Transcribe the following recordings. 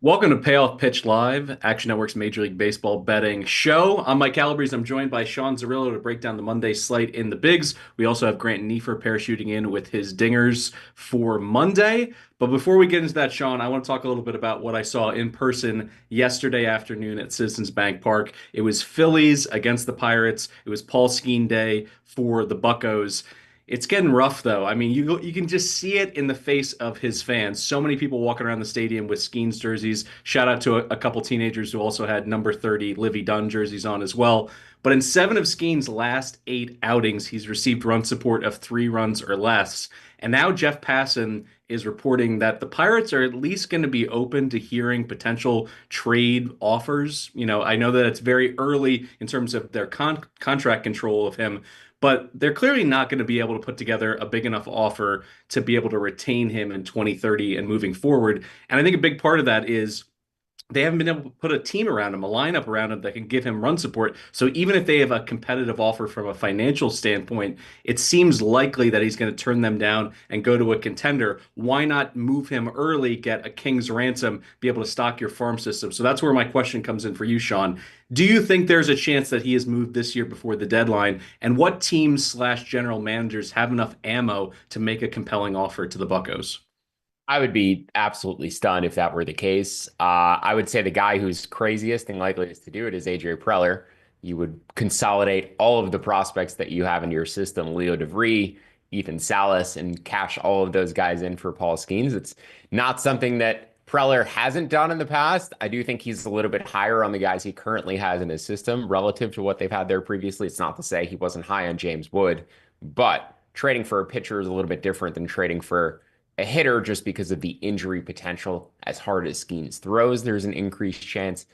Welcome to Payoff Pitch Live, Action Network's Major League Baseball betting show. I'm Mike Calabrese. I'm joined by Sean Zerillo to break down the Monday slate in the bigs. We also have Grant Neiffer parachuting in with his dingers for Monday. But before we get into that, Sean, I want to talk a little bit about what I saw in person yesterday afternoon at Citizens Bank Park. It was Phillies against the Pirates. It was Paul Skeens Day for the Buccos. It's getting rough though. I mean, you can just see it in the face of his fans. So many people walking around the stadium with Skeens jerseys. Shout out to a couple teenagers who also had number 30 Livy Dunn jerseys on as well. But in seven of Skeens' last eight outings, he's received run support of 3 runs or less. And now Jeff Passan is reporting that the Pirates are at least going to be open to hearing potential trade offers. I know that it's very early in terms of their contract control of him, but they're clearly not going to be able to put together a big enough offer to be able to retain him in 2030 and moving forward. And I think a big part of that is they haven't been able to put a team around him, a lineup around him that can give him run support. So even if they have a competitive offer from a financial standpoint, it seems likely that he's going to turn them down and go to a contender. Why not move him early, get a king's ransom, be able to stock your farm system? So that's where my question comes in for you, Sean. Do you think there's a chance that he is moved this year before the deadline? And what teams slash general managers have enough ammo to make a compelling offer to the Buccos? I would be absolutely stunned if that were the case. I would say the guy who's craziest and likeliest to do it is AJ Preller. You would consolidate all of the prospects that you have in your system, Leo DeVree, Ethan Salas, and cash all of those guys in for Paul Skeens. It's not something that Preller hasn't done in the past. I do think he's a little bit higher on the guys he currently has in his system relative to what they've had there previously. It's not to say he wasn't high on James Wood, but trading for a pitcher is a little bit different than trading for a hitter just because of the injury potential. As hard as Skeens throws, there's an increased chance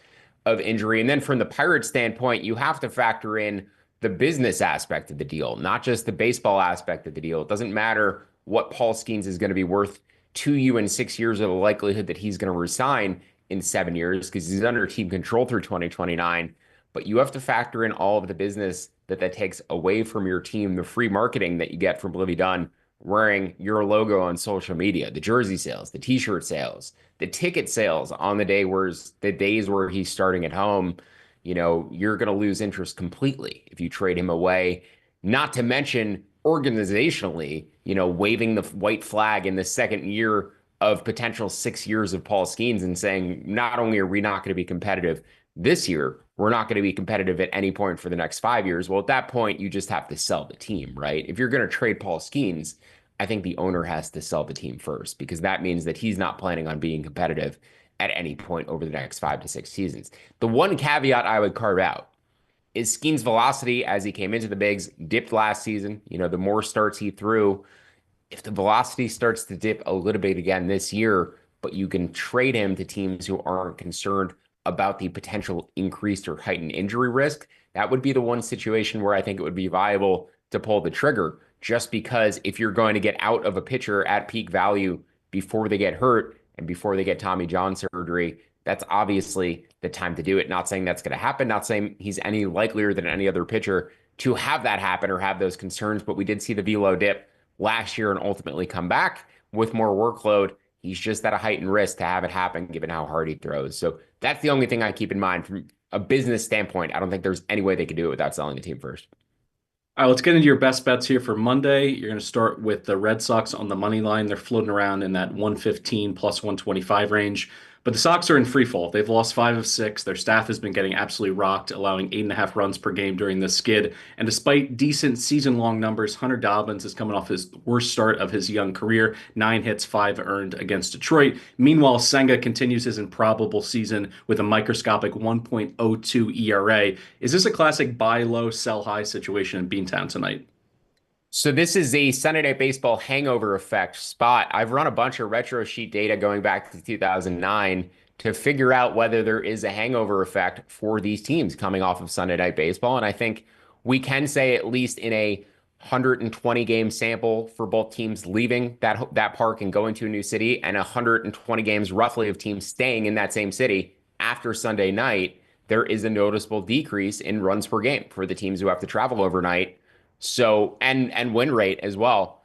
of injury. And then from the Pirates standpoint, you have to factor in the business aspect of the deal, not just the baseball aspect of the deal. It doesn't matter what Paul Skeens is going to be worth to you in 6 years, or the likelihood that he's going to resign in 7 years because he's under team control through 2029. But you have to factor in all of the business that takes away from your team, the free marketing that you get from Livy Dunn wearing your logo on social media, the jersey sales, the t-shirt sales, the ticket sales on the days where he's starting at home. You're going to lose interest completely if you trade him away. Not to mention organizationally, waving the white flag in the second year of potential 6 years of Paul Skeens and saying, not only are we not going to be competitive this year, we're not going to be competitive at any point for the next 5 years. Well, at that point, you just have to sell the team, right? If you're going to trade Paul Skeens, I think the owner has to sell the team first because that means that he's not planning on being competitive at any point over the next 5 to 6 seasons. The one caveat I would carve out is Skeens' velocity as he came into the bigs dipped last season. The more starts he threw, if the velocity starts to dip a little bit again this year, but you can trade him to teams who aren't concerned about the potential increased or heightened injury risk, that would be the one situation where I think it would be viable to pull the trigger. Just because if you're going to get out of a pitcher at peak value before they get hurt and before they get Tommy John surgery, that's obviously the time to do it. Not saying that's going to happen, not saying he's any likelier than any other pitcher to have that happen or have those concerns, but we did see the velo dip last year and ultimately come back with more workload. He's just at a heightened risk to have it happen given how hard he throws. So that's the only thing I keep in mind from a business standpoint. I don't think there's any way they could do it without selling the team first. All right, let's get into your best bets here for Monday. You're going to start with the Red Sox on the money line. They're floating around in that 115 plus 125 range. But the Sox are in free fall. They've lost 5 of 6. Their staff has been getting absolutely rocked, allowing 8.5 runs per game during this skid. And despite decent season-long numbers, Hunter Dobbins is coming off his worst start of his young career. 9 hits, 5 earned against Detroit. Meanwhile, Senga continues his improbable season with a microscopic 1.02 ERA. Is this a classic buy low, sell high situation in Beantown tonight? So this is a Sunday Night Baseball hangover effect spot. I've run a bunch of retro sheet data going back to 2009 to figure out whether there is a hangover effect for these teams coming off of Sunday Night Baseball. And I think we can say at least in a 120 game sample for both teams leaving that park and going to a new city, and 120 games roughly of teams staying in that same city after Sunday night, there is a noticeable decrease in runs per game for the teams who have to travel overnight. So, and win rate as well.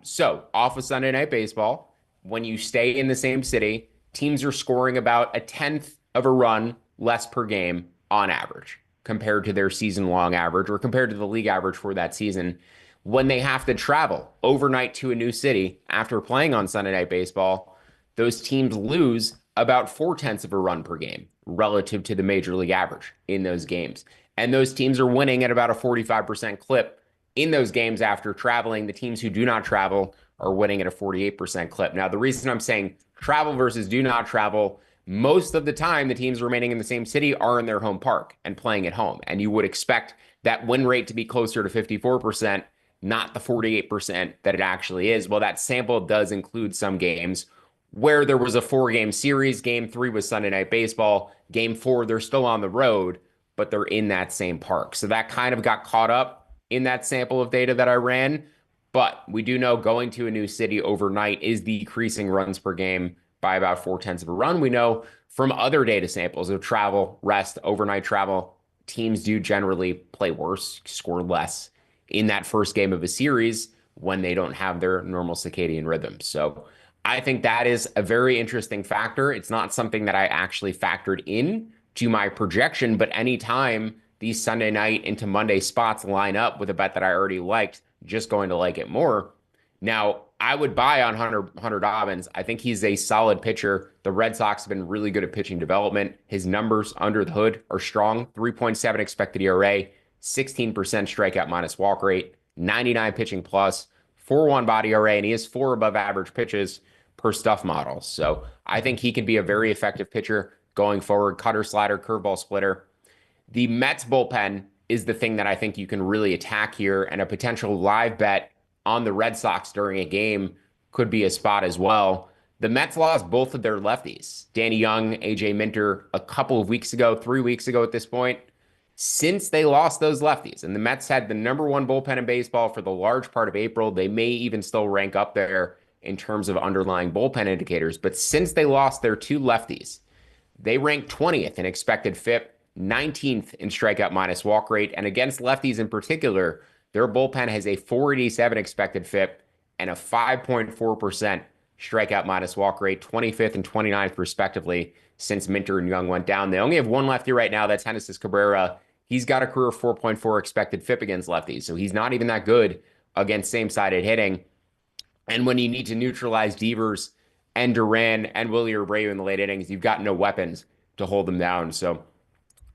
So off of Sunday Night Baseball, when you stay in the same city, teams are scoring about a tenth of a run less per game on average compared to their season long average or compared to the league average for that season. When they have to travel overnight to a new city after playing on Sunday Night Baseball, those teams lose about four tenths of a run per game relative to the major league average in those games. And those teams are winning at about a 45% clip in those games after traveling. The teams who do not travel are winning at a 48% clip. Now, the reason I'm saying travel versus do not travel, most of the time, the teams remaining in the same city are in their home park and playing at home. And you would expect that win rate to be closer to 54%, not the 48% that it actually is. Well, that sample does include some games where there was a four-game series. Game 3 was Sunday Night Baseball. Game 4, they're still on the road, but they're in that same park. So that kind of got caught up in that sample of data that I ran. But we do know going to a new city overnight is decreasing runs per game by about four tenths of a run. We know from other data samples of travel, rest, overnight travel, teams do generally play worse, score less in that first game of a series when they don't have their normal circadian rhythm. So I think that is a very interesting factor. It's not something that I actually factored in to my projection, but anytime these Sunday night into Monday spots line up with a bet that I already liked, just going to like it more. Now, I would buy on Hunter Dobbins. I think he's a solid pitcher. The Red Sox have been really good at pitching development. His numbers under the hood are strong. 3.7 expected ERA, 16% strikeout minus walk rate, 99 pitching plus, 4.1 body ERA, and he has 4 above average pitches per stuff model. So I think he could be a very effective pitcher going forward. Cutter, slider, curveball, splitter. The Mets bullpen is the thing that I think you can really attack here, and a potential live bet on the Red Sox during a game could be a spot as well. The Mets lost both of their lefties, Danny Young, AJ Minter, a couple of weeks ago, 3 weeks ago at this point. Since they lost those lefties, and the Mets had the number one bullpen in baseball for the large part of April, they may even still rank up there in terms of underlying bullpen indicators. But since they lost their 2 lefties, they ranked 20th in expected FIP, 19th in strikeout minus walk rate. And against lefties in particular, their bullpen has a 487 expected FIP and a 5.4% strikeout minus walk rate, 25th and 29th respectively since Minter and Young went down. They only have one lefty right now. That's Genesis Cabrera. He's got a career 4.4 expected FIP against lefties, so he's not even that good against same-sided hitting. And when you need to neutralize Devers and Duran and Willie Abreu in the late innings, you've got no weapons to hold them down. So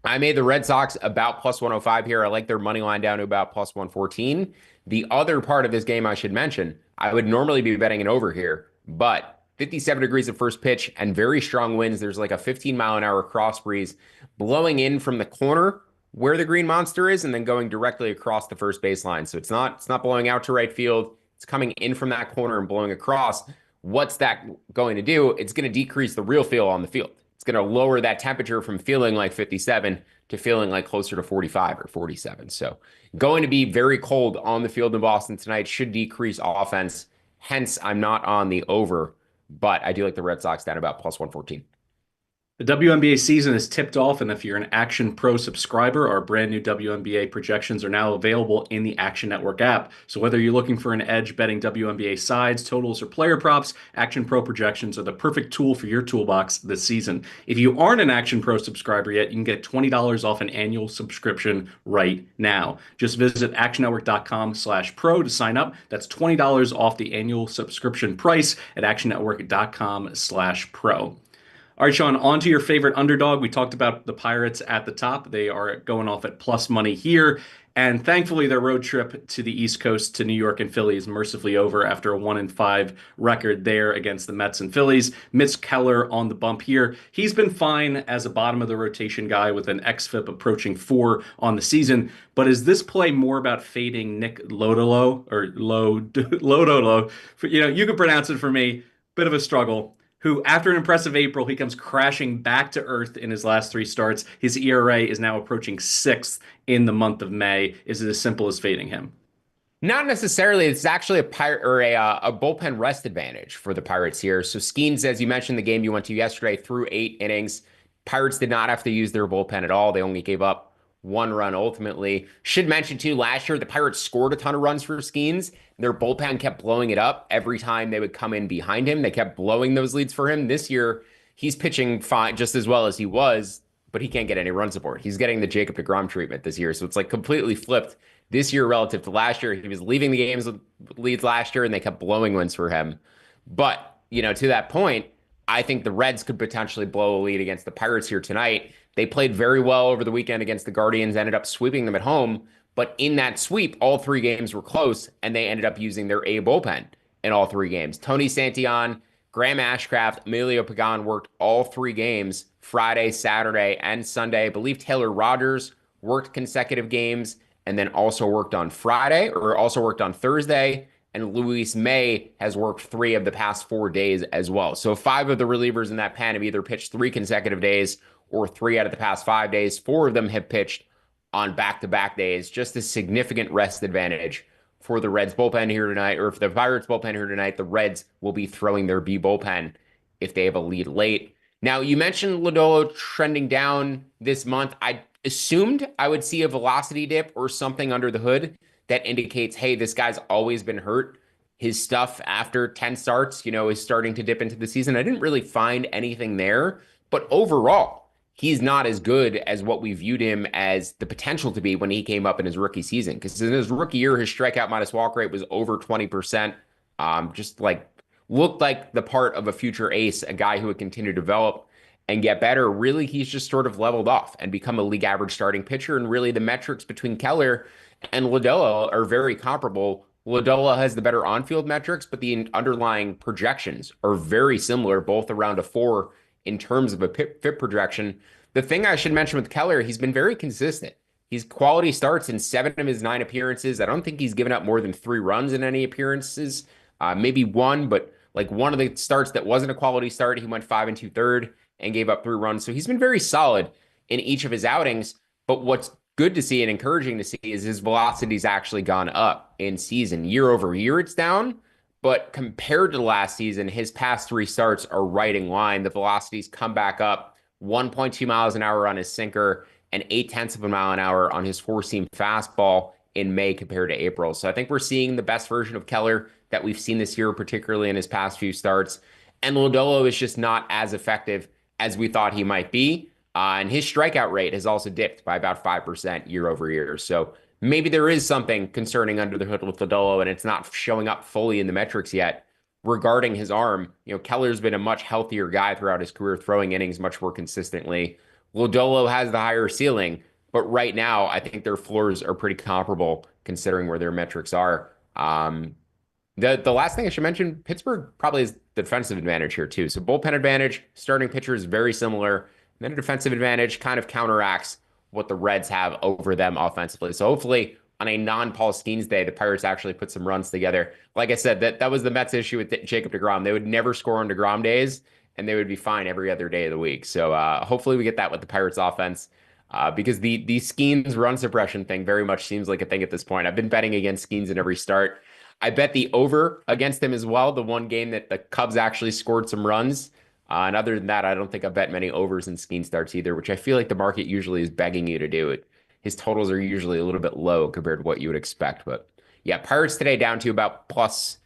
I made the Red Sox about plus 105 here. I like their money line down to about plus 114. The other part of this game I should mention, I would normally be betting an over here, but 57 degrees at first pitch and very strong winds. There's like a 15-mile-an-hour cross breeze blowing in from the corner where the Green Monster is and then going directly across the first baseline. So it's not blowing out to right field. It's coming in from that corner and blowing across. What's that going to do? It's going to decrease the real feel on the field. It's going to lower that temperature from feeling like 57 to feeling like closer to 45 or 47. So going to be very cold on the field in Boston tonight, should decrease offense. Hence, I'm not on the over, but I do like the Red Sox down about plus 114. The WNBA season is tipped off, and if you're an Action Pro subscriber, our brand new WNBA projections are now available in the Action Network app. So whether you're looking for an edge betting WNBA sides, totals, or player props, Action Pro projections are the perfect tool for your toolbox this season. If you aren't an Action Pro subscriber yet, you can get $20 off an annual subscription right now. Just visit actionnetwork.com/pro to sign up. That's $20 off the annual subscription price at actionnetwork.com/pro. All right, Sean, on to your favorite underdog. We talked about the Pirates at the top. They are going off at plus money here. And thankfully, their road trip to the East Coast to New York and Philly is mercifully over after a 1-5 record there against the Mets and Phillies. Mitch Keller on the bump here. He's been fine as a bottom of the rotation guy with an xFIP approaching 4 on the season. But is this play more about fading Nick Lodolo or Lodolo? You can pronounce it for me. Bit of a struggle. Who, after an impressive April, he comes crashing back to earth in his last 3 starts. His ERA is now approaching 6th in the month of May. Is it as simple as fading him? Not necessarily. It's actually a bullpen rest advantage for the Pirates here. So Skeens, as you mentioned, the game you went to yesterday, through 8 innings. Pirates did not have to use their bullpen at all. They only gave up 1 run ultimately. Should mention too, last year the Pirates scored a ton of runs for Skeens. Their bullpen kept blowing it up every time they would come in behind him. They kept blowing those leads for him. This year, he's pitching fine just as well as he was, but he can't get any run support. He's getting the Jacob deGrom treatment this year. So it's like completely flipped this year relative to last year. He was leaving the games with leads last year and they kept blowing wins for him. But, to that point, I think the Reds could potentially blow a lead against the Pirates here tonight. They played very well over the weekend against the Guardians, ended up sweeping them at home. But in that sweep, all three games were close, and they ended up using their A bullpen in all three games. Tony Santillan, Graham Ashcraft, Emilio Pagan worked all three games Friday, Saturday, and Sunday. I believe Taylor Rogers worked consecutive games and then also worked on Friday or also worked on Thursday. And Luis May has worked 3 of the past 4 days as well. So 5 of the relievers in that pen have either pitched 3 consecutive days or 3 out of the past 5 days. 4 of them have pitched on back-to-back days. Just a significant rest advantage for the Reds bullpen here tonight, or if the Pirates bullpen here tonight, the Reds will be throwing their B bullpen if they have a lead late. Now, you mentioned Lodolo trending down this month. I assumed I would see a velocity dip or something under the hood that indicates, hey, this guy's always been hurt. His stuff after 10 starts, is starting to dip into the season. I didn't really find anything there, but overall, he's not as good as what we viewed him as the potential to be when he came up in his rookie season. Because in his rookie year, his strikeout minus walk rate was over 20%. Just like looked like the part of a future ace, a guy who would continue to develop and get better. Really, he's just sort of leveled off and become a league average starting pitcher. And really, the metrics between Keller and Lodolo are very comparable. Lodolo has the better on-field metrics, but the underlying projections are very similar, both around a 4 in terms of a FIP projection. The thing I should mention with Keller, he's been very consistent. He's quality starts in 7 of his 9 appearances. I don't think he's given up more than 3 runs in any appearances. Maybe 1, but like one of the starts that wasn't a quality start, he went 5 2/3 and gave up 3 runs. So he's been very solid in each of his outings. But what's good to see and encouraging to see is his velocity's actually gone up in season. Year over year, it's down. But compared to last season, his past 3 starts are right in line. The velocities come back up 1.2 miles an hour on his sinker and 0.8 of a mile an hour on his 4-seam fastball in May compared to April. So I think we're seeing the best version of Keller that we've seen this year, particularly in his past few starts. And Lodolo is just not as effective as we thought he might be. And his strikeout rate has also dipped by about 5% year over year. So maybe there is something concerning under the hood with Lodolo, and it's not showing up fully in the metrics yet regarding his arm. Keller's been a much healthier guy throughout his career, throwing innings much more consistently. Lodolo has the higher ceiling, but right now I think their floors are pretty comparable considering where their metrics are. The last thing I should mention, Pittsburgh probably has the defensive advantage here too. So bullpen advantage, starting pitcher is very similar. And then a defensive advantage kind of counteracts what the Reds have over them offensively. So hopefully on a non-Paul Skeens day, the Pirates actually put some runs together. Like I said, that was the Mets issue with Jacob deGrom. They would never score on deGrom days, and they would be fine every other day of the week. So hopefully we get that with the Pirates offense because the Skeens run suppression thing very much seems like a thing at this point. I've been betting against Skeens in every start. I bet the over against him as well, the one game that the Cubs actually scored some runs. And other than that, I don't think I bet many overs in Skeen starts either, which I feel like the market usually is begging you to do it. His totals are usually a little bit low compared to what you would expect. But yeah, Pirates today down to about plus,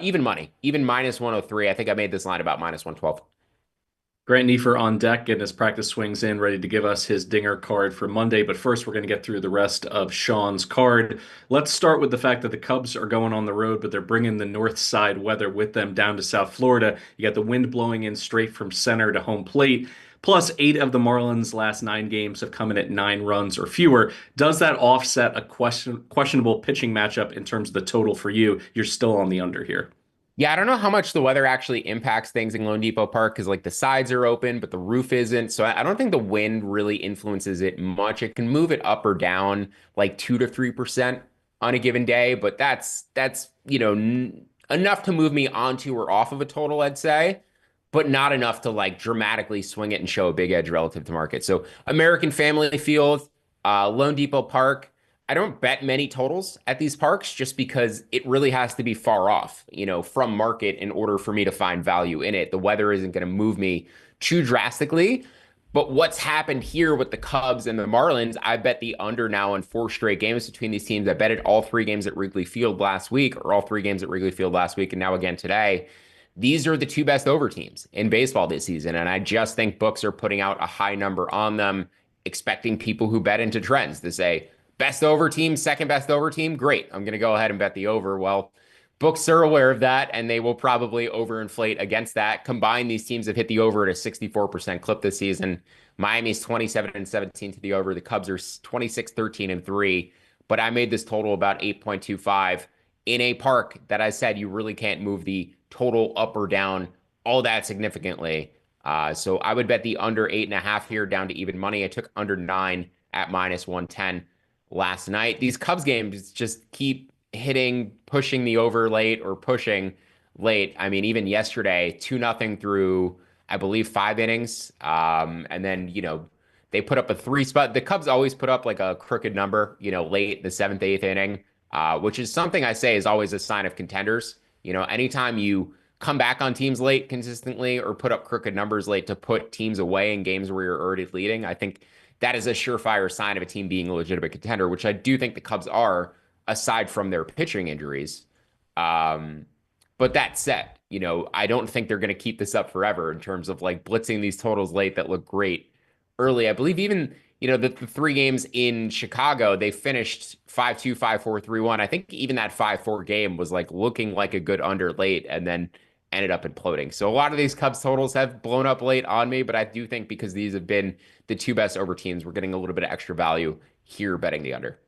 even money, even minus 103. I think I made this line about minus 112. Grant Neiffer on deck, getting his practice swings in, ready to give us his dinger card for Monday. But first, we're going to get through the rest of Sean's card. Let's start with the fact that the Cubs are going on the road, but they're bringing the north side weather with them down to South Florida. You got the wind blowing in straight from center to home plate. Plus, 8 of the Marlins' last 9 games have come in at 9 runs or fewer. Does that offset a questionable pitching matchup in terms of the total for you? You're still on the under here. Yeah, I don't know how much the weather actually impacts things in Lone Depot Park because like the sides are open, but the roof isn't. So I don't think the wind really influences it much. It can move it up or down like 2 to 3% on a given day, but that's enough to move me onto or off of a total, I'd say, but not enough to like dramatically swing it and show a big edge relative to market. So American Family Field, Lone Depot Park. I don't bet many totals at these parks just because it really has to be far off, from market in order for me to find value in it. The weather isn't going to move me too drastically. But what's happened here with the Cubs and the Marlins, I bet the under now in 4 straight games between these teams. I bet it all 3 games at Wrigley Field last week, or all 3 games at Wrigley Field last week, and now again today. these are the two best over teams in baseball this season. And I just think books are putting out a high number on them, expecting people who bet into trends to say, best over team, second best over team. Great. I'm going to go ahead and bet the over. Well, books are aware of that, and they will probably overinflate against that. Combined, these teams have hit the over at a 64% clip this season. Miami's 27-17 to the over. The Cubs are 26-13-3. But I made this total about 8.25 in a park that I said you really can't move the total up or down all that significantly. So I would bet the under 8.5 here down to even money. I took under 9 at -110 last night. These Cubs games just keep hitting, pushing the over late or pushing late. I mean, even yesterday, 2-0 through, I believe, 5 innings. And then, they put up a 3 spot. The Cubs always put up like a crooked number, late the 7th, 8th inning, which is something I say is always a sign of contenders. Anytime you come back on teams late consistently or put up crooked numbers late to put teams away in games where you're already leading, I think that is a surefire sign of a team being a legitimate contender, which I do think the Cubs are, aside from their pitching injuries. But that said, I don't think they're going to keep this up forever in terms of like blitzing these totals late that look great early. I believe even, the 3 games in Chicago, they finished 5-2, 5-4, 3-1. I think even that 5-4 game was like looking like a good under late and then ended up imploding. So a lot of these Cubs totals have blown up late on me, but I do think because these have been the two best over teams, we're getting a little bit of extra value here betting the under.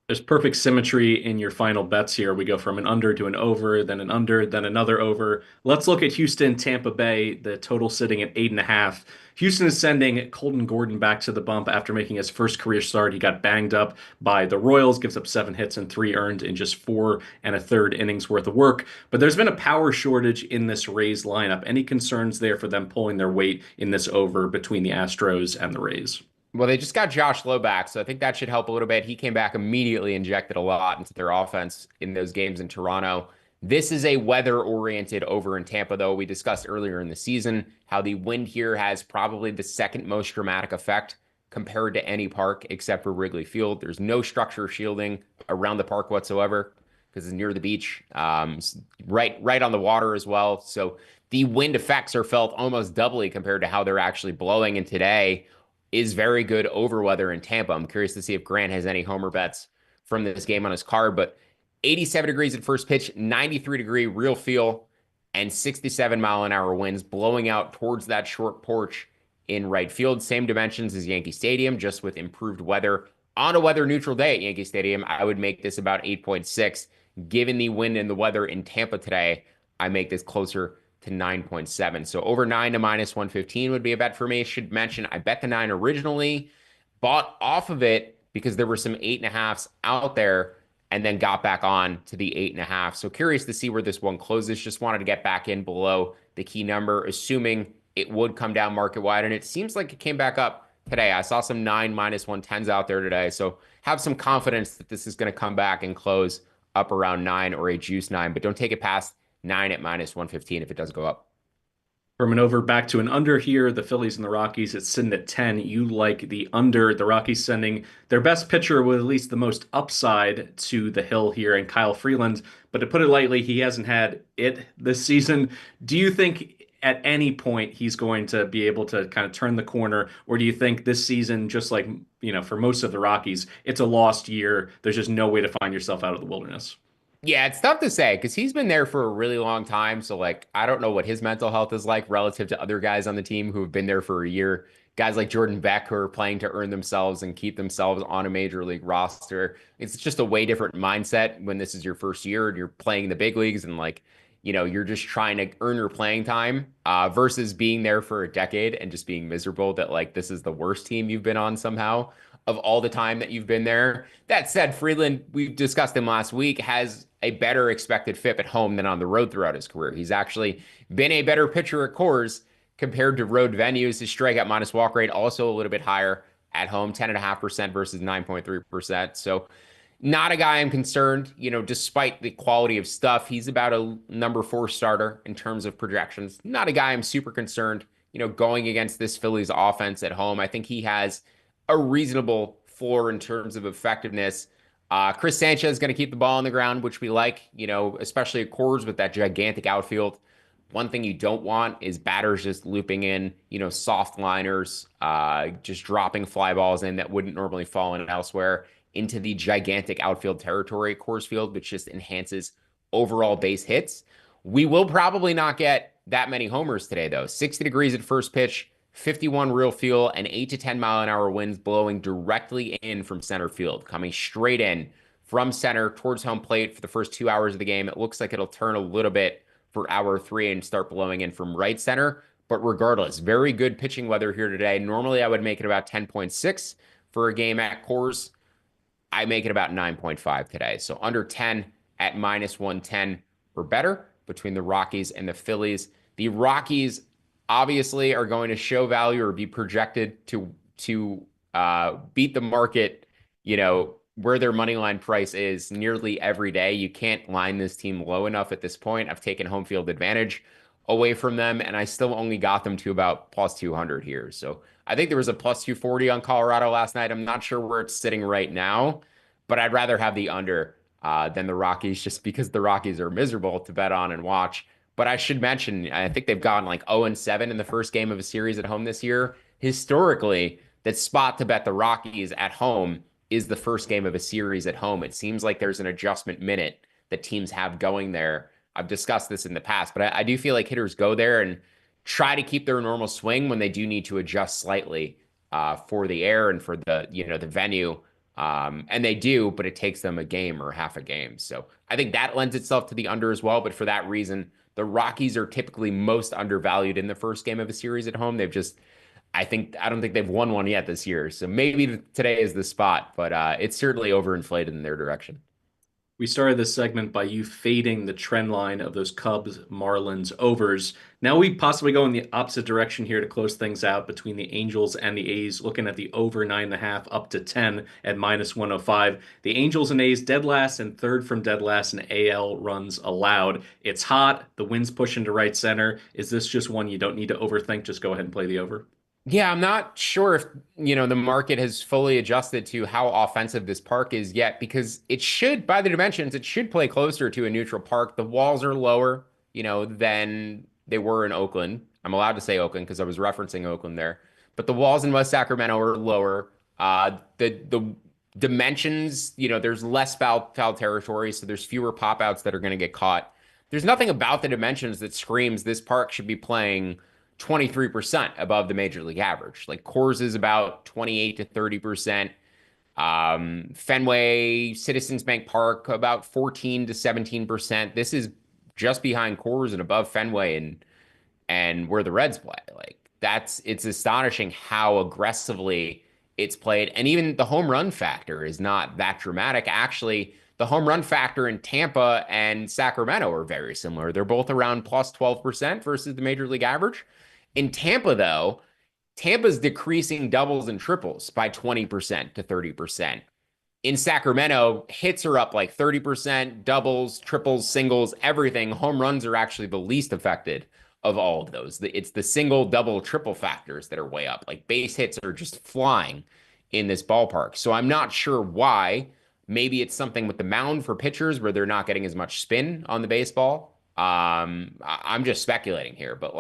There's perfect symmetry in your final bets here. We go from an under to an over, then an under, then another over. Let's look at Houston, Tampa Bay, the total sitting at 8.5. Houston is sending Colton Gordon back to the bump after making his first career start. He got banged up by the Royals, gives up 7 hits and 3 earned in just 4 1/3 innings worth of work. But there's been a power shortage in this Rays lineup. Any concerns there for them pulling their weight in this over between the Astros and the Rays? Well, they just got Josh Lowe back, so I think that should help a little bit. He came back immediately, injected a lot into their offense in those games in Toronto. This is a weather-oriented over in Tampa, though. We discussed earlier in the season how the wind here has probably the second most dramatic effect compared to any park except for Wrigley Field. There's no structure shielding around the park whatsoever because it's near the beach, right on the water as well. So the wind effects are felt almost doubly compared to how they're actually blowing. And today is very good over weather in Tampa. I'm curious to see if Grant has any homer bets from this game on his card, but 87 degrees at first pitch, 93-degree real feel, and 67-mile-an-hour winds blowing out towards that short porch in right field. Same dimensions as Yankee Stadium, just with improved weather. On a weather-neutral day at Yankee Stadium, I would make this about 8.6. Given the wind and the weather in Tampa today, I make this closer to 9.7. So over 9 to -115 would be a bet for me. Should mention, I bet the 9 originally, bought off of it because there were some 8.5s out there, and then got back on to the 8.5. So curious to see where this one closes. Just wanted to get back in below the key number, assuming it would come down market wide. And it seems like it came back up today. I saw some 9 -110s out there today. So have some confidence that this is going to come back and close up around 9 or a juice 9, but don't take it past 9 at -115 if it does go up. From an over back to an under here, the Phillies and the Rockies, it's sitting at 10. You like the under. The Rockies sending their best pitcher with at least the most upside to the hill here, and Kyle Freeland. But to put it lightly, he hasn't had it this season. Do you think at any point he's going to be able to kind of turn the corner, or do you think this season, just like for most of the Rockies, it's a lost year? There's just no way to find yourself out of the wilderness. Yeah, it's tough to say because he's been there for a really long time. So, like, I don't know what his mental health is like relative to other guys on the team who have been there for a year. Guys like Jordan Beck who are playing to earn themselves and keep themselves on a major league roster. It's just a way different mindset when this is your first year and you're playing the big leagues and, like, you're just trying to earn your playing time versus being there for a decade and just being miserable that, like, this is the worst team you've been on somehow of all the time that you've been there. That said, Freeland, we discussed him last week, has a better expected FIP at home than on the road throughout his career. He's actually been a better pitcher at Coors compared to road venues. His strikeout minus walk rate also a little bit higher at home, 10.5% versus 9.3%. So not a guy I'm concerned, despite the quality of stuff. He's about a number 4 starter in terms of projections. Not a guy I'm super concerned, going against this Phillies offense at home. I think he has a reasonable floor in terms of effectiveness. Chris Sanchez is going to keep the ball on the ground, which we like, especially at Coors with that gigantic outfield. One thing you don't want is batters just looping in, soft liners, just dropping fly balls in that wouldn't normally fall in elsewhere into the gigantic outfield territory at Coors Field, which just enhances overall base hits. We will probably not get that many homers today, though. 60 degrees at first pitch, 51 real fuel, and 8 to 10 mile an hour winds blowing directly in from center field, coming straight in from center towards home plate for the first 2 hours of the game. It looks like it'll turn a little bit for hour 3 and start blowing in from right center. But regardless, very good pitching weather here today. Normally, I would make it about 10.6 for a game at Coors. I make it about 9.5 today. So under 10 at minus 110 or better between the Rockies and the Phillies. The Rockies obviously are going to show value or be projected to beat the market, where their money line price is nearly every day. You can't line this team low enough at this point. I've taken home field advantage away from them, and I still only got them to about plus 200 here. So I think there was a plus 240 on Colorado last night. I'm not sure where it's sitting right now, but I'd rather have the under than the Rockies, just because the Rockies are miserable to bet on and watch. But I should mention, I think they've gone like 0-7 in the first game of a series at home this year. Historically, that spot to bet the Rockies at home is the first game of a series at home. It seems like there's an adjustment minute that teams have going there. I've discussed this in the past, but I do feel like hitters go there and try to keep their normal swing when they do need to adjust slightly for the air and for the venue. And they do, but it takes them a game or half a game. So I think that lends itself to the under as well. But for that reason, the Rockies are typically most undervalued in the first game of a series at home. I don't think they've won one yet this year. So maybe today is the spot, but it's certainly overinflated in their direction. We started this segment by you fading the trend line of those Cubs Marlins overs. Now we possibly go in the opposite direction here to close things out between the Angels and the A's, looking at the over 9.5 up to 10 at minus 105. The Angels and A's dead last and third from dead last in AL runs allowed. It's hot. The wind's pushing to right center. Is this just one you don't need to overthink? Just go ahead and play the over. Yeah, I'm not sure if, the market has fully adjusted to how offensive this park is yet, because it should, by the dimensions, it should play closer to a neutral park. The walls are lower, than they were in Oakland. I'm allowed to say Oakland because I was referencing Oakland there. But the walls in West Sacramento are lower. The dimensions, there's less foul territory, so there's fewer pop outs that are going to get caught. There's nothing about the dimensions that screams this park should be playing 23% above the major league average. Like Coors is about 28 to 30%. Fenway, Citizens Bank Park, about 14 to 17%. This is just behind Coors and above Fenway and where the Reds play. It's astonishing how aggressively it's played. And even the home run factor is not that dramatic. Actually, the home run factor in Tampa and Sacramento are very similar. They're both around plus 12% versus the major league average. In Tampa, though, Tampa's decreasing doubles and triples by 20% to 30%. In Sacramento, hits are up like 30%, doubles, triples, singles, everything. Home runs are actually the least affected of all of those. It's the single, double, triple factors that are way up. Like base hits are just flying in this ballpark. So I'm not sure why. Maybe it's something with the mound for pitchers where they're not getting as much spin on the baseball. I'm just speculating here, but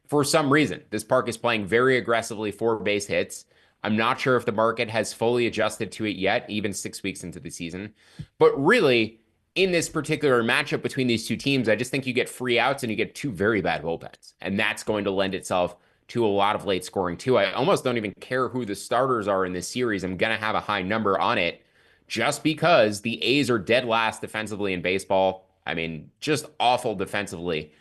for some reason, this park is playing very aggressively for base hits. I'm not sure if the market has fully adjusted to it yet, even 6 weeks into the season. But really, in this particular matchup between these two teams, I just think you get free outs and you get two very bad bullpens. And that's going to lend itself to a lot of late scoring too. I almost don't even care who the starters are in this series. I'm going to have a high number on it just because the A's are dead last defensively in baseball. I mean, just awful defensively.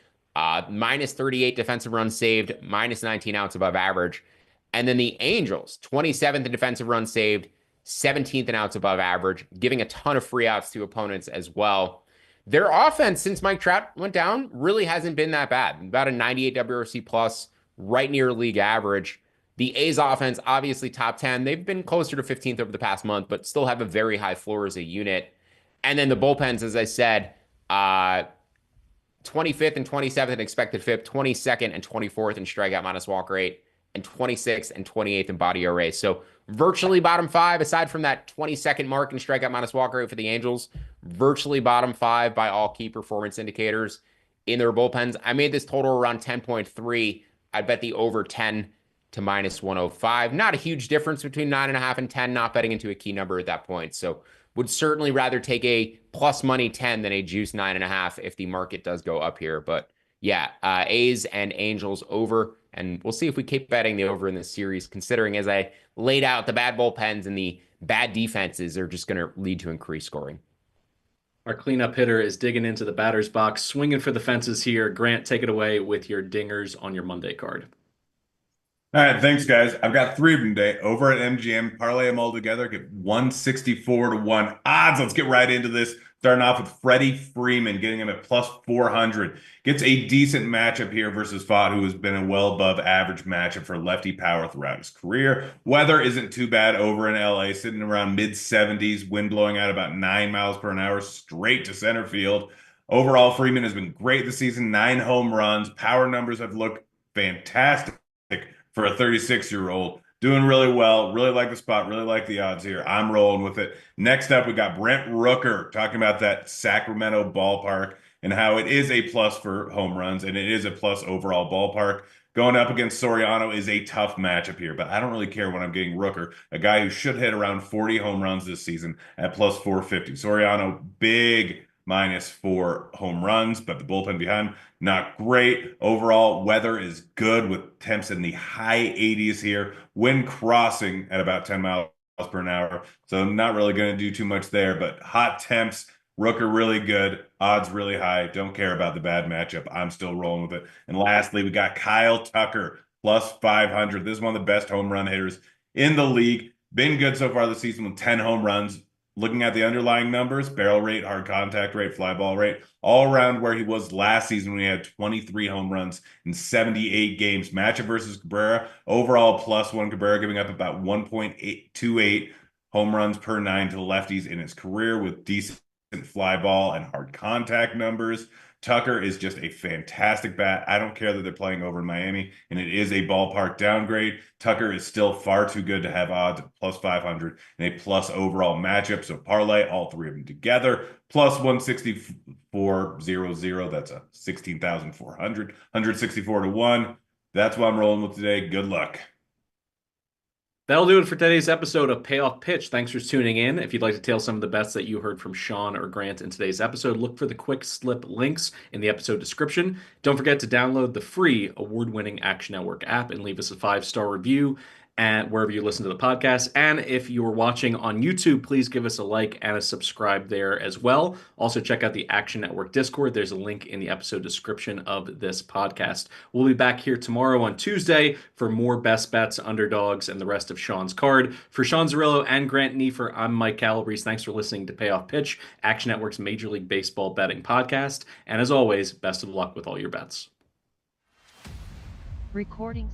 Minus 38 defensive runs saved, minus 19 outs above average. And then the Angels, 27th in defensive runs saved, 17th in outs above average, giving a ton of free outs to opponents as well. Their offense, since Mike Trout went down, really hasn't been that bad. About a 98 WRC plus, right near league average. The A's offense, obviously top 10. They've been closer to 15th over the past month, but still have a very high floor as a unit. And then the bullpens, as I said, 25th and 27th in expected FIP, 22nd and 24th in strikeout minus walk rate, and 26th and 28th in body ERA. So virtually bottom five, aside from that 22nd mark in strikeout minus walk rate for the Angels, virtually bottom five by all key performance indicators in their bullpens. I made this total around 10.3. I'd bet the over 10 to -105. Not a huge difference between 9.5 and 10, not betting into a key number at that point. So would certainly rather take a plus money 10 than a juice 9.5 if the market does go up here. But yeah, A's and Angels over. And we'll see if we keep betting the over in this series, considering as I laid out, the bad bullpens and the bad defenses are just going to lead to increased scoring. Our cleanup hitter is digging into the batter's box, swinging for the fences here. Grant, take it away with your dingers on your Monday card. All right, thanks, guys. I've got three of them today over at MGM. Parlay them all together. Get 164 to 1 odds. Let's get right into this. Starting off with Freddie Freeman, getting him at plus 400. Gets a decent matchup here versus Fott, who has been a well above average matchup for lefty power throughout his career. Weather isn't too bad over in LA, sitting around mid 70s, wind blowing out about 9 miles per hour straight to center field. Overall, Freeman has been great this season. 9 home runs. Power numbers have looked fantastic for a 36-year-old. Doing really well. Really like the spot. Really like the odds here. I'm rolling with it. Next up, we got Brent Rooker talking about that Sacramento ballpark and how it is a plus for home runs and it is a plus overall ballpark. Going up against Soriano is a tough matchup here, but I don't really care when I'm getting Rooker, a guy who should hit around 40 home runs this season at plus 450. Soriano, big -4 home runs, but the bullpen behind not great. Overall, weather is good with temps in the high 80s here. Wind crossing at about 10 miles per hour. So I'm not really going to do too much there, but hot temps, Rooker really good, odds really high. Don't care about the bad matchup. I'm still rolling with it. And lastly, we got Kyle Tucker plus 500. This is one of the best home run hitters in the league. Been good so far this season with 10 home runs. Looking at the underlying numbers, barrel rate, hard contact rate, fly ball rate, all around where he was last season when he had 23 home runs in 78 games. Matchup versus Cabrera, overall +1. Cabrera giving up about 1.28 home runs per 9 to the lefties in his career with decent fly ball and hard contact numbers. Tucker is just a fantastic bat. I don't care that they're playing over in Miami, and it is a ballpark downgrade. Tucker is still far too good to have odds of plus 500 and a plus overall matchup. So parlay all three of them together, plus 164.00. That's a 16,400, 164 to 1. That's what I'm rolling with today. Good luck. That'll do it for today's episode of Payoff Pitch. Thanks for tuning in. If you'd like to tail some of the bets that you heard from Sean or Grant in today's episode, look for the quick slip links in the episode description. Don't forget to download the free award-winning Action Network app and leave us a 5-star review at wherever you listen to the podcast. And if you're watching on YouTube, please give us a like and a subscribe there as well. Also, check out the Action Network Discord. There's a link in the episode description of this podcast. We'll be back here tomorrow on Tuesday for more best bets, underdogs, and the rest of Sean's card. For Sean Zerillo and Grant Neiffer, I'm Mike Calabrese. Thanks for listening to Payoff Pitch, Action Network's Major League Baseball betting podcast. And as always, best of luck with all your bets. Recordings